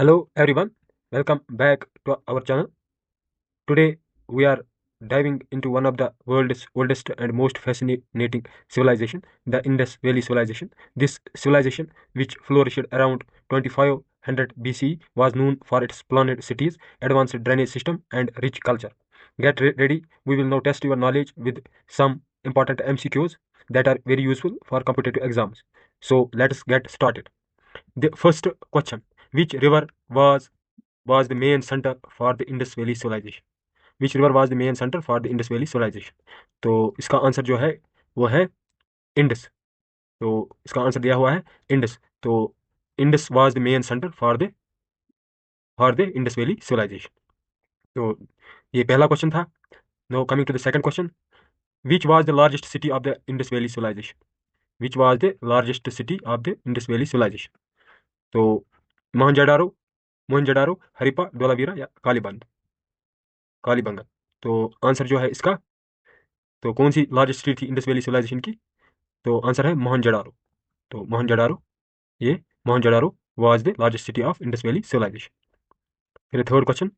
Hello everyone, welcome back to our channel. Today we are diving into one of the world's oldest and most fascinating civilization, the Indus Valley civilization. This civilization, which flourished around 2500 BCE, was known for its planned cities, advanced drainage system, and rich culture. Get ready, we will now test your knowledge with some important MCQs that are very useful for competitive exams. So let's get started. The first question: which river was the main center for the Indus Valley civilization? Which river was the main center for the Indus Valley civilization? तो इसका answer जो है वो है इंडस। तो इसका answer दिया हुआ है इंडस। तो Indus was the main centre for the Indus valley civilisation. तो ये पहला क्वेश्चन था। Now coming to the second question, which was the largest city of the Indus valley civilisation? Which was the largest city of the Indus valley civilisation? तो मोहनजोदारो, हरिप्पा, धोलावीरा या कालीबंगा। तो answer जो है इसका, तो कौन सी लार्जेस्ट सिटी थी इंडस वैली सिविलाइजेशन की? तो आंसर है मोहनजोदारो। तो मोहनजोदारो, ये Mohenjodaro was the largest city of Indus valley civilization. फिर third question,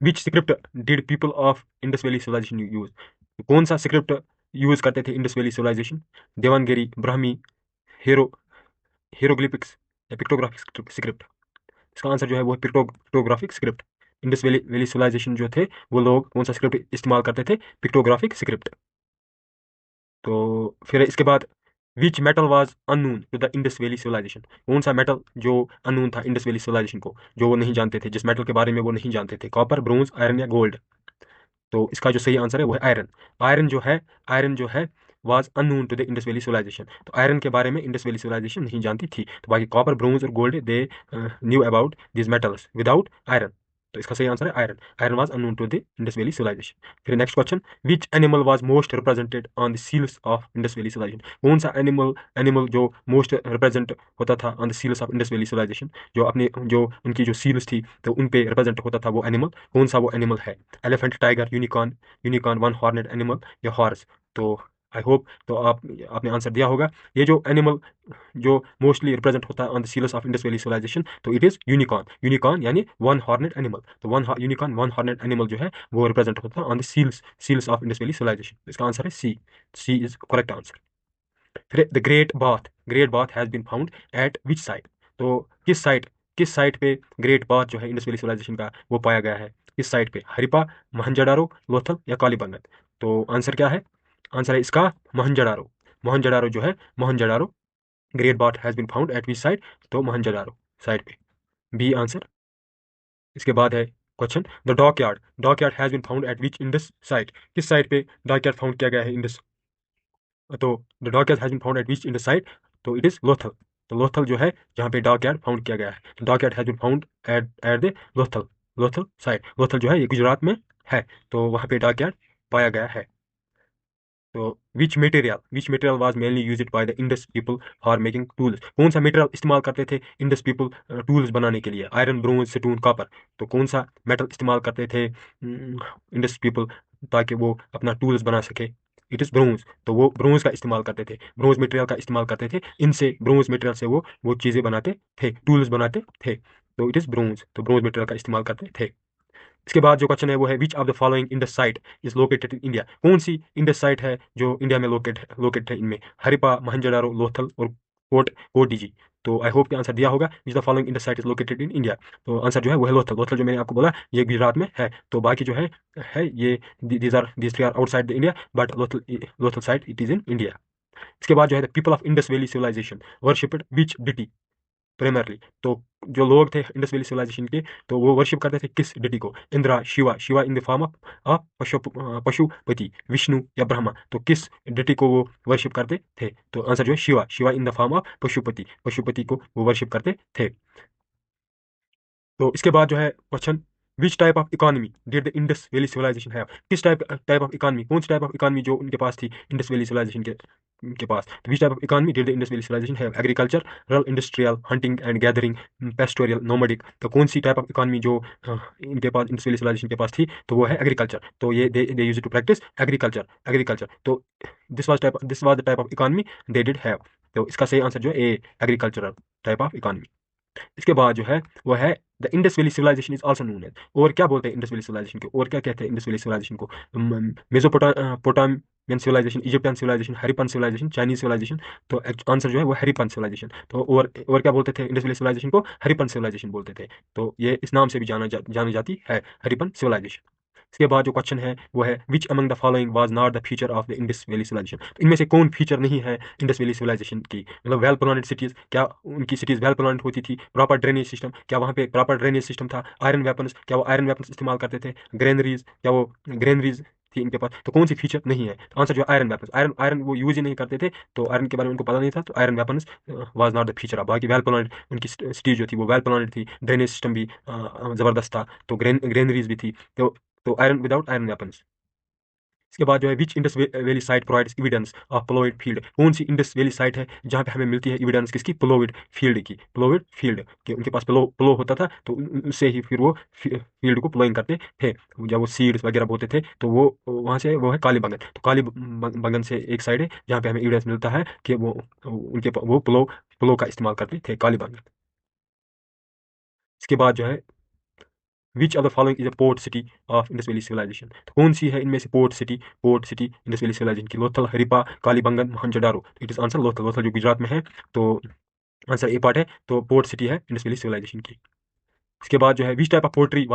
which script did people of Indus valley civilization use? कौन सा स्क्रिप्ट यूज करते थे Indus valley civilization? Devanagari, Brahmi, hiero hieroglyphics या पिक्टोग्राफिक स्क्रिप्ट? इसका आंसर जो है वो pictographic script. Indus valley civilisation जो थे वो लोग कौन सा स्क्रिप्ट इस्तेमाल करते थे? Pictographic script. तो फिर इसके बाद, which metal was unknown to the Indus valley civilisation? कौन सा मेटल जो अननोन था इंडस वैली सिविलाइजेशन को, जो वो नहीं जानते थे, जिस मेटल के बारे में वो नहीं जानते थे? कॉपर, ब्रोंज, आयरन या गोल्ड? तो इसका जो सही आंसर है वो है आयरन। आयरन जो है was unknown to the Indus valley civilisation. तो आयरन के बारे में इंडस वैली सिविलाइजेशन नहीं जानती थी। तो बाकी कॉपर, ब्रोंज और gold, they knew about this metals without iron. तो इसका सही आंसर है iron. Iron was unknown to the Indus valley civilization. फिर next question, which animal was most represented on the seals of Indus valley civilisation? कौन सा animal जो most represent होता था on the seals of Indus valley civilisation, जो उनकी जो seals थी तो उन पे रिप्रेजेंट होता था वो एनिमल, कौन सा वो एनिमल है? Elephant, tiger, unicorn, one horned animal या हॉर्स? तो आई होप तो आपने आंसर दिया होगा। ये जो एनिमल जो मोस्टली रिप्रेजेंट होता है on the seals of Indus valley civilisation, तो इट इज यूनिकॉर्न यानी वन हॉर्नेड एनिमल। तो यूनिकॉर्न वन हॉर्नेड एनिमल जो है वो रिप्रेजेंट होता है on the seals of Indus valley civilisation. इसका आंसर है सी इज करेक्ट आंसर। फिर the great bath has been found at which site? तो किस साइट पे ग्रेट बाथ जो है इंडस वैली सिविलाइजेशन का वो पाया गया है? किस साइट पे? हरिप्पा, मोहनजोदारो, लोथल या कालीबंगन? तो आंसर क्या है? आंसर है इसका Mohenjodaro. Mohenjodaro great bath has been found at which site? तो मोहनजोदारो साइट पे, बी आंसर। इसके बाद है question, the dockyard has been found at which Indus site? किस साइट पे डॉकयार्ड फाउंड किया गया है इंडस? तो the dockyard has been found at which Indus site? तो इट इज लोथल। तो लोथल जो है जहाँ पे डॉकयार्ड फाउंड किया गया है, dockyard has been found at the Lothal site. Lothal जो है ये गुजरात में है, तो वहाँ पे डॉकयार्ड पाया गया है। तो which material was mainly used by the Indus people for making tools? कौन सा मटेरियल इस्तेमाल करते थे इंडस पीपल टूल्स बनाने के लिए? Iron, bronze, stone, copper? तो कौन सा मेटल इस्तेमाल करते थे इंडस पीपल ताकि वो अपना टूल्स बना सके? It is bronze. तो वो ब्रोंज का इस्तेमाल करते थे, ब्रोंज मटेरियल का इस्तेमाल करते थे। इनसे ब्रोंज मटेरियल से वो चीज़ें बनाते थे, टूल्स बनाते थे। तो इट इज़ ब्रोंज। तो ब्रोंज मटेरियल का इस्तेमाल करते थे। इसके बाद जो क्वेश्चन है वो है, which of the following Indus site is located in India? कौन सी इंडस साइट है जो इंडिया में लोकेटेड है इनमें? हरिप्पा, मोहनजोदारो, लोथल और कोटिजी? तो आई होप कि आंसर दिया होगा, which the following Indus site is located in India? तो आंसर जो है वो है लोथल जो मैंने आपको बोला ये गुजरात में है। तो बाकी जो है ये these three are outside the India, but Lothal site it is in India. इसके बाद जो है, the people of Indus valley civilisation worshipped which deity primarily? तो जो लोग थे इंडस वैली सिविलाइजेशन के, तो वो वर्शिप करते थे किस डिटी को? Indira, Shiva in the form of Pashupati, Vishnu या ब्रह्मा? तो किस डिटी को वो वर्शिप करते थे? तो आंसर जो है Shiva in the form of Pashupati को वो वर्शिप करते थे। तो इसके बाद जो है question, which type of economy did the Indus valley civilisation have? किस टाइप ऑफ इकोनॉमी, कौन सी टाइप ऑफ इकोनॉमी जो उनके पास थी इंडस वैली सिविलाइजेशन के पास? तो which type of economy did the Indus valley civilisation have? Agriculture, rural, industrial, hunting and gathering, pastoral, nomadic? तो कौन सी टाइप ऑफ इकोनॉमी जो इनके पास इंडस वैली सिविलाइजेशन के पास थी? तो वो है एग्रीकल्चर। तो ये they used to practice agriculture. तो this was the type of economy they did have. तो इसका सही आंसर जो है A, agricultural type of economy. इसके बाद जो है वो है the Indus valley civilization is also known as. और क्या बोलते हैं इंडस वैली सिविलाइजेशन को, और क्या कहते हैं इंडस वैली सिविलाइजेशन को? Mesopotamian civilization, Egyptian civilization, Harappan civilization, Chinese civilization. तो आंसर जो है वो हरिपन सिविलाइजेशन। तो और क्या बोलते थे इंडस वैली सिविलाइजेशन को? हरिपन सिविलाइजेशन बोलते थे। तो ये इस नाम से भी जानी जाती है, हरिपन सिविलाइजेशन। इसके बाद जो क्वेश्चन है वो है which among the following was not the feature of the Indus valley civilisation. तो इनमें से कौन फीचर नहीं है इंडस वैली सिविलाइजेशन की? मतलब वेल प्लान्ड सिटीज, क्या उनकी सिटीज वेल प्लान्ड होती थी? प्रॉपर ड्रेनेज सिस्टम, क्या वहाँ पे प्रॉपर ड्रेनेज सिस्टम था? आयरन वेपन्स, क्या वो आयरन वेपन्स इस्तेमाल करते थे? ग्रेनरीज, क्या वो ग्रेनरीज थी इनके पास? तो कौन सी फीचर नहीं है? तो आंसर जो आयरन वेपन्स, आयरन आयरन वो यूज ही नहीं करते थे, तो आयरन के बारे में उनको पता नहीं था, तो iron weapons was not the feature of. बाकी वेल प्लान्ड उनकी सिटीज जो थी वो वेल प्लान्ड थी, ड्रेनेज सिस्टम भी जबरदस्त था, तो ग्रेनरीज भी थी। तो आयरन विदाउट आयरन वेपन्स। इसके बाद जो है which Indus valley site provides evidence of ploughed field. कौन सी इंडस वैली साइट है जहाँ पे हमें मिलती है एविडेंस किसकी? प्लोइड फील्ड की। प्लोइड फील्ड के उनके पास प्लो होता था, तो उससे ही फिर वो फील्ड को प्लोइंग करते थे। जब वो सीड्स वगैरह बोते थे तो वो वहाँ से वो है कालीबंगन। तो कालीबंगन से एक साइड है जहाँ पे हमें एविडेंस मिलता है कि वो प्लो का इस्तेमाल करते थे, कालीबंगन। इसके बाद जो है which of the following is a port city of Indus valley civilisation. तो कौन सी है इनमें से port city Indus valley civilization की? Lothal, Harappa, Kalibangan, Mohenjodaro. It is answer Lothal. Lothal जो गुजरात में है, तो आंसर ए पार्ट है। तो पोर्ट सिटी है इंडस वैली सिविलाइजेशन की। इसके बाद जो है which type of pottery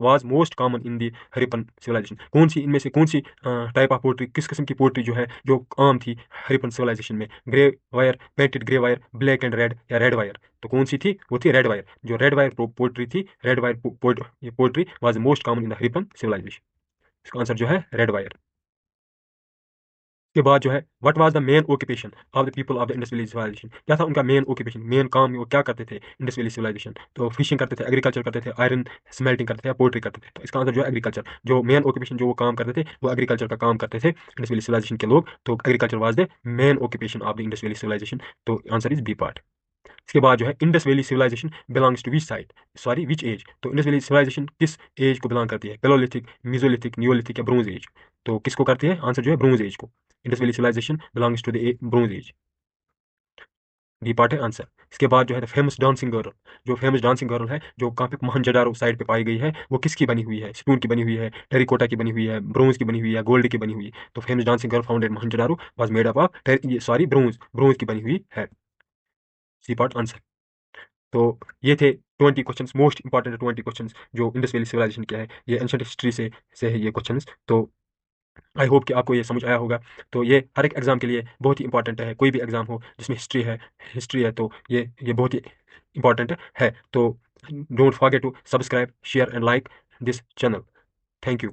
was most common in the Harappan civilization. कौन सी इनमें से कौन सी टाइप ऑफ पोट्री, किस किस्म की पोट्री जो है जो आम थी हरिपन सिविलाइजेशन में? Grey ware, painted grey ware, black and red, या रेड वायर? तो कौन सी थी? वो थी रेड वायर। जो रेड वायर पोट्री थी, red ware pottery was most common in the Harappan civilization. इसका आंसर जो है रेड वायर। के बाद जो है what was the main occupation of the people of the Indus valley civilisation. क्या था उनका मेन ऑक्यूपेशन, मेन काम वो क्या करते थे इंडस वैली सिविलाइजेशन? तो फिशिंग करते थे, एग्रीकल्चर करते थे, आयरन स्मेल्टिंग करते थे, या पोल्ट्री करते थे? तो इसका आंसर जो है एग्रीकल्चर। जो मेन ऑक्यूपेशन जो वो काम करते थे वो एग्रीकल्चर का काम करते थे इंडस वैली सिविलाइजेशन के लोग। तो agriculture was the main occupation of the Indus valley civilisation. तो आंसर इज बी पार्ट। इसके बाद जो है Indus valley civilisation belongs to which side, sorry which age. तो इंडस वैली सिविलाइजेशन किस एज को बिलोंग करती है? पेलोलिथिक, मीजोलिथिक, नियोलिथिक, या ब्रोंज एज? तो किसको करती है? आंसर जो है ब्रोंज एज को। Indus valley civilisation belongs to the bronze age. B part है आंसर। इसके बाद जो है फेमस डांसिंग गर्ल, जो फेमस डांसिंग गर्ल है जो कहाँ पे मोहनजोदारो साइड पे पाई गई है, वो किसकी बनी हुई है? स्टोन की बनी हुई है, टेरिकोटा की बनी हुई है, ब्रोंज की बनी हुई है, गोल्ड की बनी हुई है? तो famous dancing girl found at Mohenjodaro was made up of sorry bronze की बनी हुई है। C part answer. तो ये थे 20 क्वेश्चंस, मोस्ट इंपॉर्टेंट 20 क्वेश्चंस जो इंडस वैली सिविलाइजेशन क्या है, ये एंशिएंट हिस्ट्री से है ये क्वेश्चंस। तो आई होप कि आपको ये समझ आया होगा। तो ये हर एक एग्जाम के लिए बहुत ही इंपॉर्टेंट है, कोई भी एग्जाम हो जिसमें हिस्ट्री है तो ये बहुत ही इंपॉर्टेंट है। तो don't forget to subscribe, share and like this channel. Thank you.